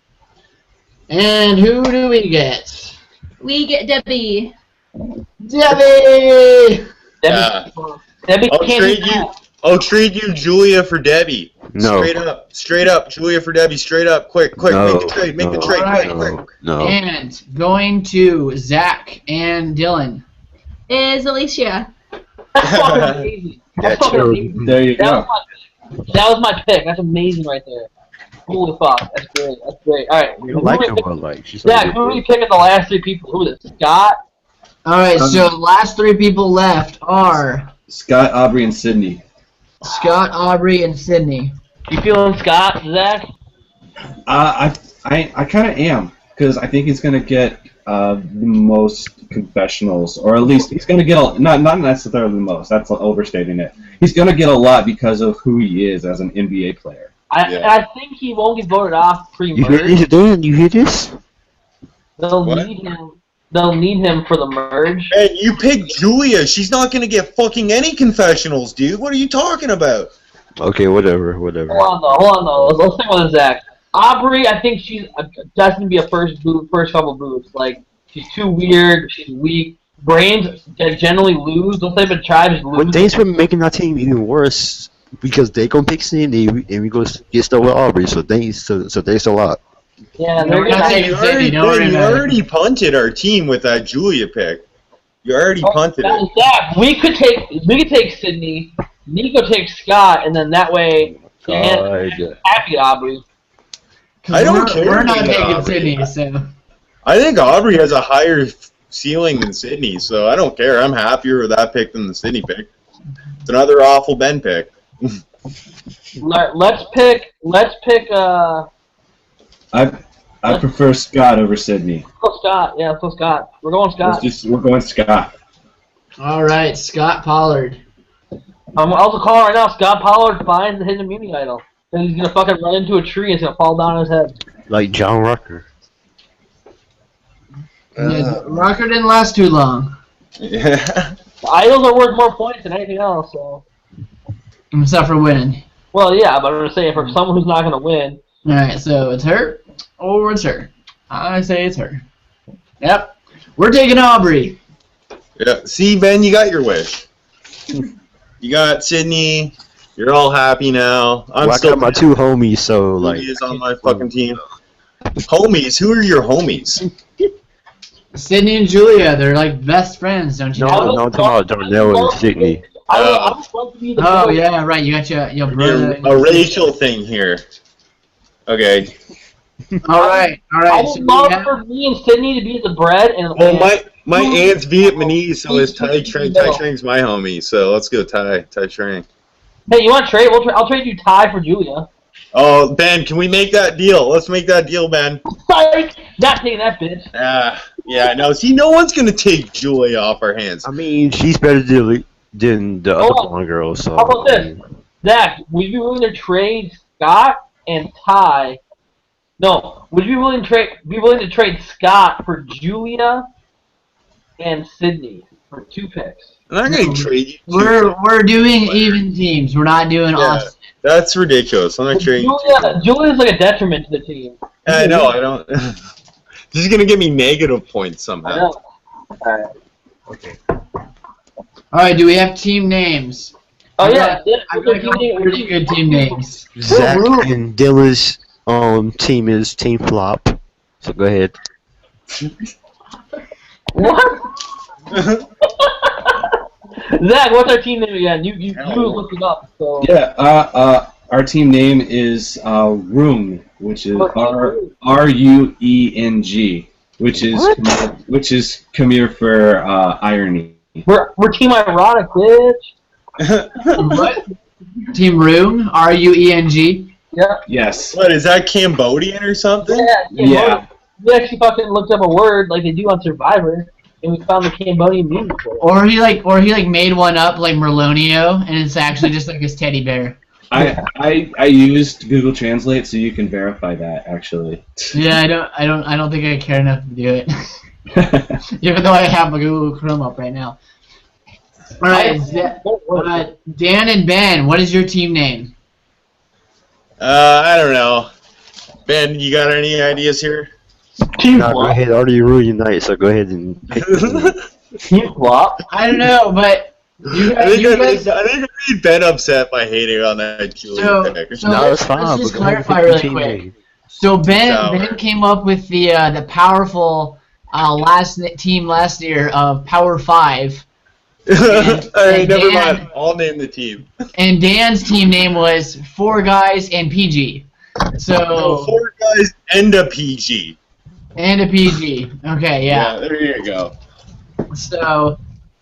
And who do we get? We get Debbie. Debbie! Yeah. Debbie I'll can't trade do you. that. I'll trade you Julia for Debbie. no, Straight up, Julia for Debbie. Straight up, quick, no, make the trade, make the no, trade, Alright. quick. no. And going to Zach and Dylan. Is Alicia. That's fucking amazing. That's fucking true. amazing. There you go. That was my pick. That's amazing right there. Holy fuck. That's great. That's great. All right. You don't like her, but like she's Zach, like, who are we picking the last 3 people? Who is it? Scott? All right, so the last 3 people left are Scott, Aubrey, and Sydney. Scott, Aubrey, and Sydney. You feeling Scott, Zach? I kind of am, because I think he's gonna get the most confessionals, or at least he's gonna get not necessarily the most. That's overstating it. He's gonna get a lot because of who he is as an NBA player. I think he won't get voted off you hear pre-merge. this, Dan? You hear this? They'll What? need him. They'll need him for the merge. And you picked Julia. She's not gonna get fucking any confessionals, dude. What are you talking about? Okay, whatever. Hold on though. Let's think about Zach. Aubrey, I think she's destined to be a first couple boots. Like, she's too weird. She's weak. Brains generally lose. Those type of tribes lose. When things been making our team even worse because they gonna pick Cindy and we go get stuff with Aubrey, so thanks a lot. Yeah, No, they're we're not gonna. taking You Cindy, don't worry you about it. already punted our team with that Julia pick. You already punted it. Zach, we could take Sydney. Nico takes Scott, and then that way, Dan happy Aubrey. 'Cause I don't we're, care We're not about taking Aubrey. Sydney, so. I think Aubrey has a higher ceiling than Sydney, so I don't care. I'm happier with that pick than the Sydney pick. It's another awful Ben pick. Let's pick. I prefer Scott over Sydney. Let's go Scott. Yeah, let's go Scott. We're going Scott. We're going Scott. All right, Scott Pollard. I'm also calling right now. Scott Pollard finds the hidden immunity idol. And he's gonna fucking run into a tree and it's gonna fall down on his head. Like John Rucker. Yeah, Rocker didn't last too long. Yeah. Idols are worth more points than anything else, so. Except for winning. Well, yeah, but I'm gonna say for someone who's not gonna win. All right, so it's her or it's her. I say it's her. Yep. We're taking Aubrey. Yeah. See, Ben, you got your wish. You got Sydney. You're all happy now. I'm Well, I still got my two homies, so like. is on my fucking team. Homies? Who are your homies? Sydney and Julia, they're like best friends, don't you No, know? no, I'm talking about Darnell and Sydney. I would love to be the Oh yeah, right. You got your brother. and A your racial thing here. Okay. sister. All right. I So would we love have- for me and Sydney to be the bread and. Well, my aunt's Vietnamese, so is Tai Trang. Tai Trang's my homie, so let's go Tai Trang. Hey, you want to trade? I'll trade you Ty for Julia. Oh, Ben, can we make that deal? Let's make that deal, Ben. Sorry, not taking that bitch. Yeah, no. See, no one's gonna take Julia off our hands. I mean, she's better than the other blonde girl, so. How about this? Zach, would you be willing to trade Scott and Ty? No, would you be willing to trade Scott for Julia and Sydney for 2 picks? I'm not gonna trade you. We're doing even teams. We're not doing Yeah. off. That's ridiculous. I'm not trading. Julia's like a detriment to the team. I know. I don't. This is gonna give me negative points I somehow. know. Alright. All right. Do we have team names? Oh yeah, I've got a couple pretty good team names. Zach and Dilla's team is Team Flop. So go ahead. What? Zach, what's our team name again? You looked it up. So. Yeah, our team name is Rung, which is Rueng, which is Khmer for irony. We're team ironic, bitch. What? Team Room? Rueng. Yeah. Yes. What is that, Cambodian or something? Yeah. We actually fucking looked up a word like they do on Survivor, and we found the Cambodian meaning for it. Or he made one up like Merlonio, and it's actually just like his teddy bear. I used Google Translate, so you can verify that actually. Yeah, I don't think I care enough to do it. Even though I have my Google Chrome up right now. All right, Dan and Ben, what is your team name? I don't know. Ben, you got any ideas here? Team No, go flop. ahead. Already ruined your night, so go ahead and pick. Team flop. I don't know, but you I think guys. I made Ben upset by hating on that Julia pick. So No, let's, it's fine. let's just but go ahead and clarify pick your really team quick. name. So Ben Sour. came up with the powerful team last year of Power 5, Alright, never Dan- mind. I'll name the team. and Dan's team name was 4 Guys and PG. So 4 guys and a PG. and a PG. Okay, yeah. There you go. So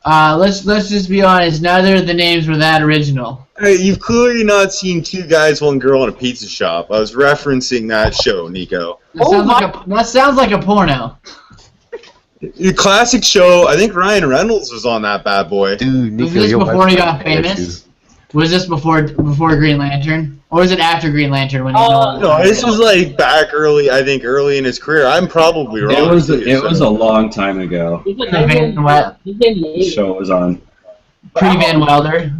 let's just be honest. Neither of the names were that original. Hey, you've clearly not seen 2 guys, 1 girl in a pizza shop. I was referencing that show, Nico. That sounds like a porno. The classic show. I think Ryan Reynolds was on that bad boy. Dude, Was Nico, this your before wife's he got gonna ask famous? Was this before Green Lantern, or was it after Green Lantern when he? No, this was like back early. I think early in his career. I'm probably wrong. It was too, a long time ago. He's like Van The show was on. Pre Van Wilder.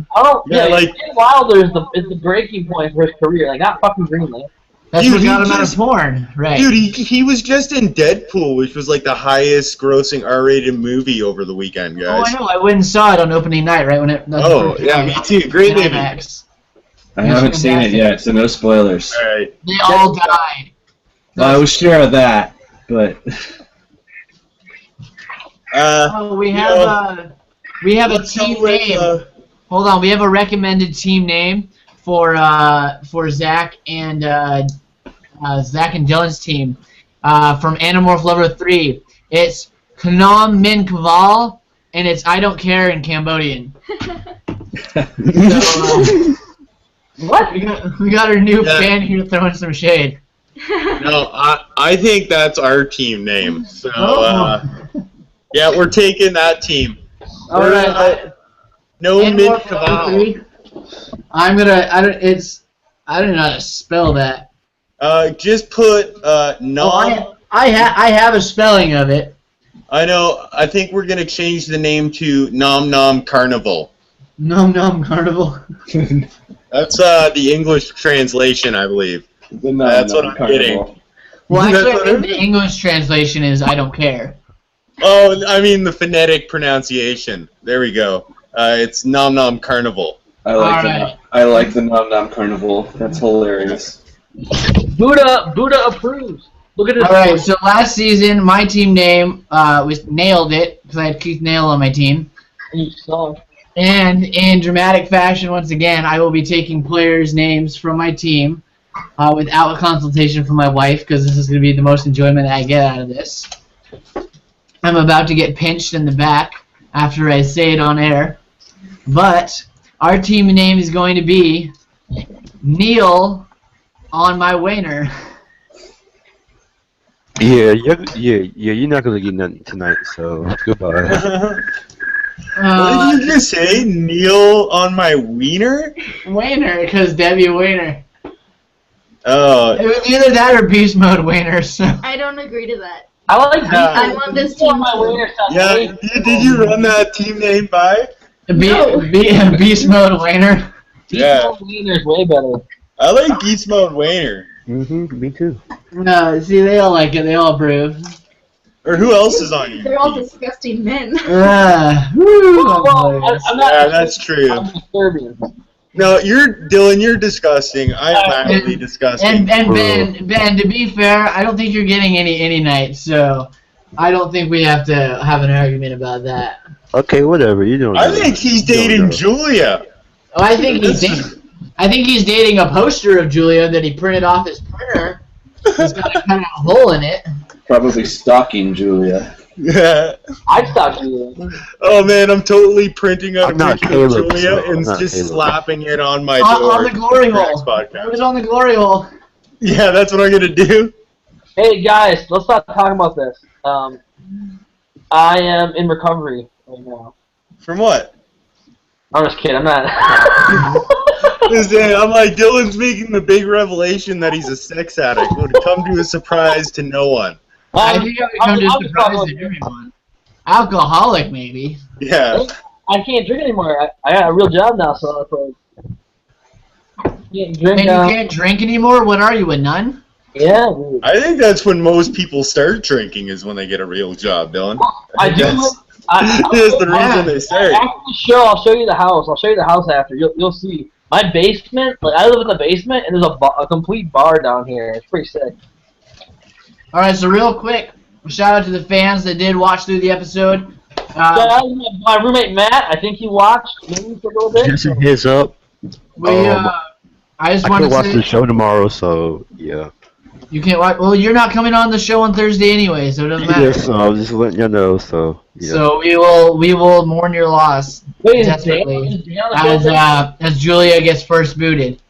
Yeah, like- Van Wilder is the breaking point for his career. Like not fucking Green Lantern. That's Dude, what he got him out of just- porn, right? Dude, he was just in Deadpool, which was like the highest grossing R-rated movie over the weekend, Oh, guys. I know. I went and saw it on opening night, right when it. that's the Oh, first yeah, time me out too. Great in movie. IMAX. I haven't seen it yet, so no spoilers. Alright. They all died. I was sure of that, but Oh, we have a team name. Hold on, we have a recommended team name for Zach and Dylan's team from Animorph Lover 3. It's Knom Min Kaval, and it's I Don't Care in Cambodian. So, What? we got our new Yeah. fan here throwing some shade. No, I think that's our team name. So, yeah, we're taking that team. All right. No And mid more Kaoh. 43. I don't know how to spell that. Just put nom. I have a spelling of it. I know. I think we're gonna change the name to Nom Nom Carnival. Nom Nom Carnival. That's the English translation, I believe. That's what I'm getting. Well, That's actually, I what think the English translation is I don't care. Oh, I mean the phonetic pronunciation. There we go. It's Nom Nom Carnival. I like the Nom Nom Carnival. That's hilarious. Buddha approves. Look at this. All right, so last season, my team name was Nailed It, because I had Keith Nail on my team. You saw. And in dramatic fashion, once again, I will be taking players' names from my team without a consultation from my wife, because this is going to be the most enjoyment I get out of this. I'm about to get pinched in the back after I say it on air. But our team name is going to be Neil on my Wiener. Yeah, you're not gonna get nothing tonight, so goodbye. What did you just say? Neil on my wiener? Wiener, because Debbie Wiener. Oh. It was either that or Beast Mode Wiener, so. I don't agree to that. I like I want this team. Yeah, did you run that team name by? Beast Mode Wiener. Yeah. Wiener's way better. I like Beast Mode Wiener. Me too. No, see, they all like it. They all approve. Or who else is on your They're all team? disgusting men. Woo, Well, I'm not. Yeah, that's true. I'm disturbing. No, Dylan, you're disgusting. I am actually disgusting. and Ben, to be fair, I don't think you're getting any night, so I don't think we have to have an argument about that. Okay, whatever. You don't. I think he's dating Julia. Oh, I think he's dating a poster of Julia that he printed off his printer. He's got a cut out hole in it. Probably stalking Julia. Yeah. I'd stop you. Oh man, I'm totally printing out I'm a not picture of Caleb, Julia so I'm and not just Caleb. slapping it on my On door. the glory for hole. next podcast. It was on the glory hole. Yeah, that's what I'm gonna do. Hey guys, let's stop talking about this. I am in recovery right now. From what? I'm just kidding. I'm not. I'm like, Dylan's making the big revelation that he's a sex addict. It would come to a surprise to no one. I think it would come to a surprise to everyone. Alcoholic, maybe. Yeah. I can't drink anymore. I got a real job now, so I can't drink. And you can't drink anymore? What are you, a nun? Yeah, dude. I think that's when most people start drinking is when they get a real job, Dylan. I do. That's the reason they start. After the show, I'll show you the house. I'll show you the house after. You'll see. My basement, like I live in the basement, and there's a complete bar down here. It's pretty sick. All right, so real quick, shout out to the fans that did watch through the episode. My roommate Matt, I think he watched maybe for a little bit. Just a heads up. I just I want can to watch say the show tomorrow, so yeah. you can't watch. Well, you're not coming on the show on Thursday anyway, so it doesn't matter. Yes, I was just letting you know. So yeah. So we will mourn your loss desperately as Julia gets first booted.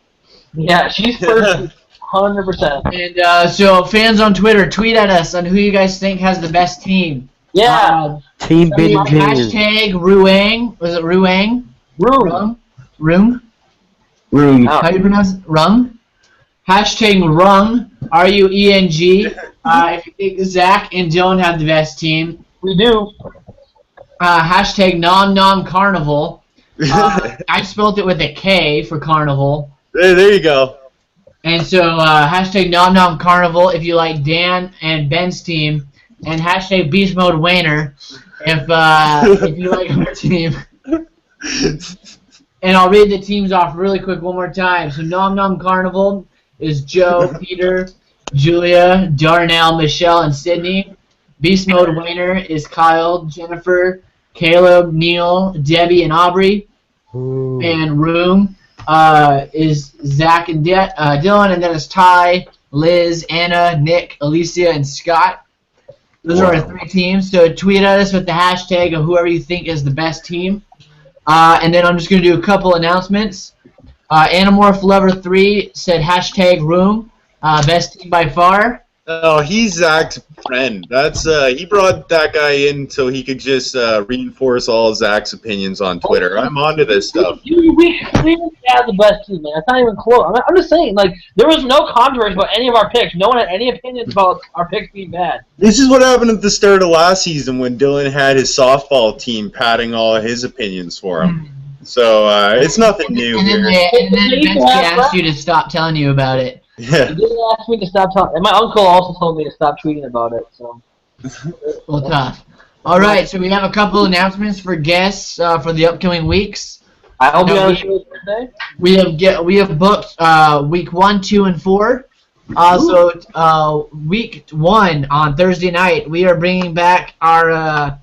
Yeah, she's first, 100%. And so fans on Twitter, tweet at us on who you guys think has the best team. Yeah. Team Big Hashtag Ruang. Was it Ruang? Room. How do you pronounce it? Rung? Hashtag Rung, R-U-E-N-G. If you think Zach and Dylan have the best team. We do. Hashtag Nom Nom Carnival. I spelled it with a K for carnival. There you go. And so hashtag Nom Nom Carnival if you like Dan and Ben's team. And hashtag Beast Mode Wiener if you like our team. And I'll read the teams off really quick one more time. So Nom Nom Carnival is Joe, Peter, Julia, Darnell, Michelle, and Sydney. Beast Mode Wiener is Kyle, Jennifer, Caleb, Neil, Debbie, and Aubrey. Ooh. And Room is Zach and Dylan, and then it's Ty, Liz, Anna, Nick, Alicia, and Scott. Those are our three teams. So tweet at us with the hashtag of whoever you think is the best team. And then I'm just going to do a couple announcements. Animorph Lover 3 said hashtag Room. Best team by far. Oh, he's Zach's friend. That's he brought that guy in so he could just reinforce all Zach's opinions on Twitter. I'm onto this stuff. We have the best team, man. It's not even close. I'm just saying, like, there was no controversy about any of our picks. No one had any opinions about our picks being bad. This is what happened at the start of last season when Dylan had his softball team padding all his opinions for him. So it's nothing new And then, here. Betsy asked you to stop telling you about it. Yeah. He didn't ask me to stop talking. And my uncle also told me to stop tweeting about it. So. Well, tough. All right, so we have a couple announcements for guests for the upcoming weeks. I'll be on the show Thursday. We have booked week 1, 2, and 4. So week 1 on Thursday night, we are bringing back our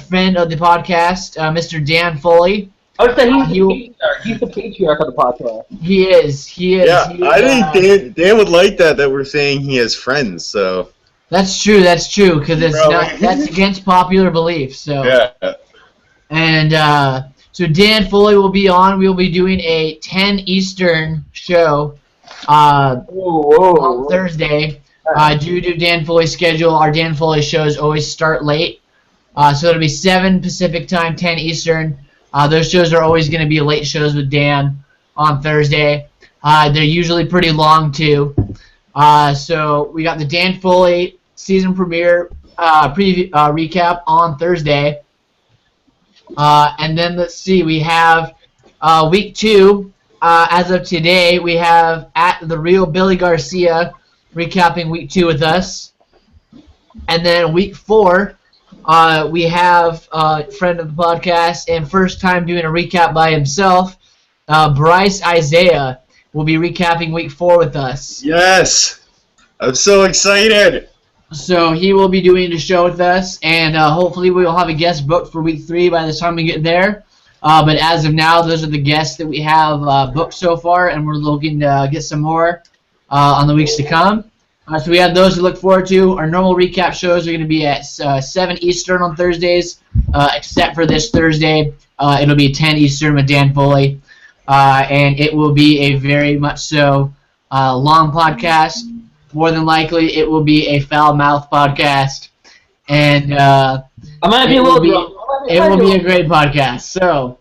friend of the podcast, Mr. Dan Foley. I would say he's the patriarch of the podcast. He is. Yeah, I think Dan would like that we're saying he has friends. So That's true, because that's against popular belief. So yeah. And so Dan Foley will be on. We'll be doing a 10 Eastern show on Thursday. Due to Dan Foley's schedule, our Dan Foley shows always start late. So it'll be 7 Pacific time, 10 Eastern. Those shows are always going to be late shows with Dan on Thursday. They're usually pretty long, too. So we got the Dan Foley season premiere recap on Thursday. And then let's see, we have week 2. As of today, we have at the real Billy Garcia recapping week 2 with us. And then week 4, we have a friend of the podcast and first time doing a recap by himself, Bryce Isaiah will be recapping week 4 with us. Yes, I'm so excited. So he will be doing the show with us, and hopefully we will have a guest booked for week 3 by the time we get there. But as of now, those are the guests that we have booked so far, and we're looking to get some more on the weeks to come. So we have those to look forward to. Our normal recap shows are going to be at 7 Eastern on Thursdays, except for this Thursday. It'll be 10 Eastern with Dan Foley, and it will be a very much so long podcast. More than likely, it will be a foul-mouthed podcast, and I might be a little drunk. it will be a great podcast. So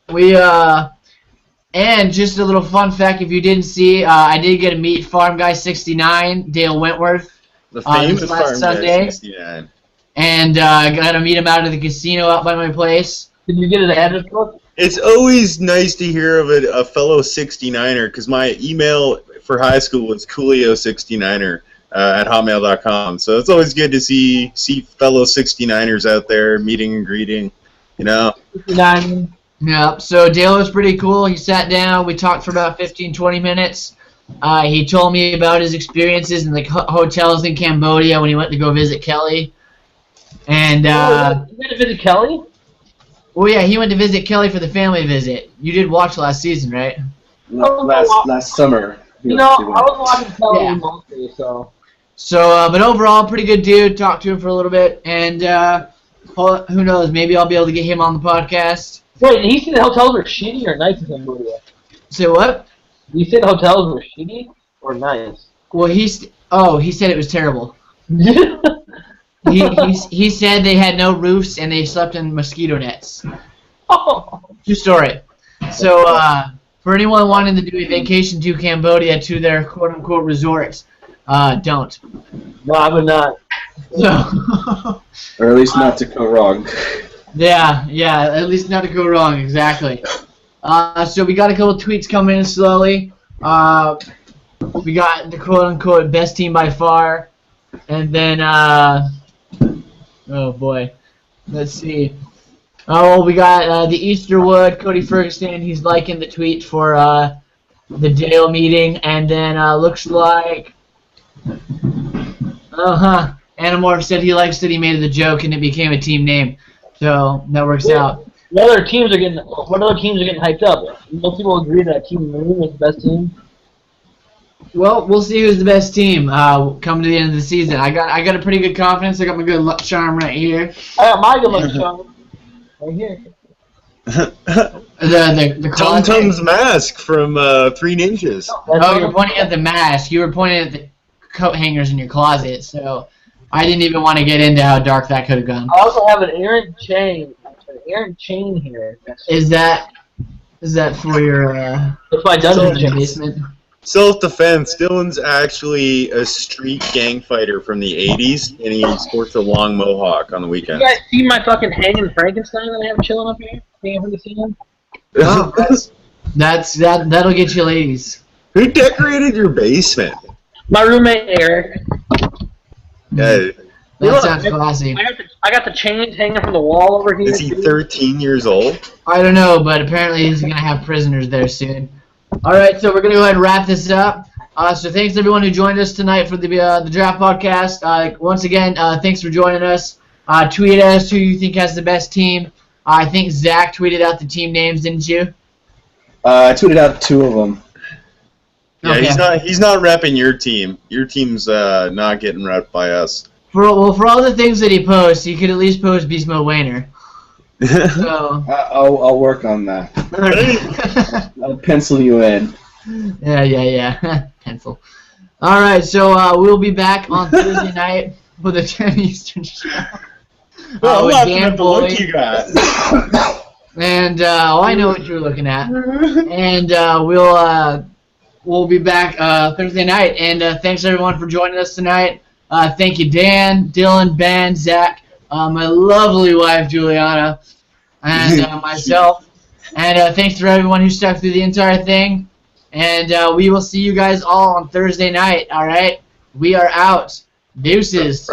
we and just a little fun fact, if you didn't see, I did get to meet Farm Guy 69, Dale Wentworth, The famous this last Farm Sunday. Guy 69. And got to meet him out at the casino out by my place. Did you get his address book? It's always nice to hear of a fellow 69er because my email for high school was coolio69er at hotmail.com. So it's always good to see fellow 69ers out there meeting and greeting, you know. 69. Yeah, so Dale was pretty cool. He sat down. We talked for about 15-20 minutes. He told me about his experiences in the hotels in Cambodia when he went to go visit Kelly. And you went to visit Kelly? well, yeah, he went to visit Kelly for the family visit. You did watch last season, right? Last summer. You know, I was watching Kelly Yeah. mostly, so. So, but overall, pretty good dude. Talked to him for a little bit, and who knows? Maybe I'll be able to get him on the podcast. Wait, did he say the hotels were shitty or nice in Cambodia? Say what? Did he say the hotels were shitty or nice? Well, he said it was terrible. He said they had no roofs and they slept in mosquito nets. Oh. True story. So, for anyone wanting to do a vacation to Cambodia to their quote-unquote resorts, don't. No, I would not. So, Or at least not to go wrong. yeah, at least not to go wrong, exactly. So we got a couple tweets coming in slowly. We got the quote-unquote best team by far, and then, oh boy, let's see. Oh, we got the Easterwood, Cody Ferguson. He's liking the tweet for the Dale meeting, and then looks like, Anamorph said he likes that he made the joke and it became a team name, so that works out. What other teams are getting hyped up? Most people agree that Team Moon is the best team. Well, we'll see who's the best team coming to the end of the season. I got a pretty good confidence. I got my good luck charm right here. I got my good luck charm right here. The Tum closet. Tum's mask from Three Ninjas. Oh, you're pointing at the mask. You were pointing at the coat hangers in your closet. So I didn't even want to get into how dark that could have gone. I also have an errant chain. An errant chain here. Is that for your That's my dungeon chain. basement? Self-defense. Dylan's actually a street gang fighter from the 80s, and he sports a long mohawk on the You weekends. guys see my fucking hanging Frankenstein that I have chilling up here? Hanging from the ceiling? Oh, that'll get you ladies. Who decorated your basement? My roommate Eric. Yeah. That sounds classy. I got the chains hanging from the wall over here. Is he 13 years old? I don't know, but apparently he's gonna have prisoners there soon. All right, so we're gonna go ahead and wrap this up. So thanks to everyone who joined us tonight for the draft podcast. Once again, thanks for joining us. Tweet us who you think has the best team. I think Zach tweeted out the team names, didn't you? I tweeted out 2 of them. Yeah, Okay. he's not repping your team. Your team's not getting repped by us. For all the things that he posts, you could at least post Beast Mode Wayner. So. I'll work on that. I'll pencil you in. Yeah. Pencil. All right, so we'll be back on Thursday night with a 10 Eastern show. Well, with I'm Dan laughing at the look Boyd. you got. And I know what you're looking at. And we'll be back Thursday night. And thanks everyone for joining us tonight. Thank you, Dan, Dylan, Ben, Zach, my lovely wife Juliana, and myself. And thanks to everyone who stuck through the entire thing. And we will see you guys all on Thursday night. All right, we are out. Deuces.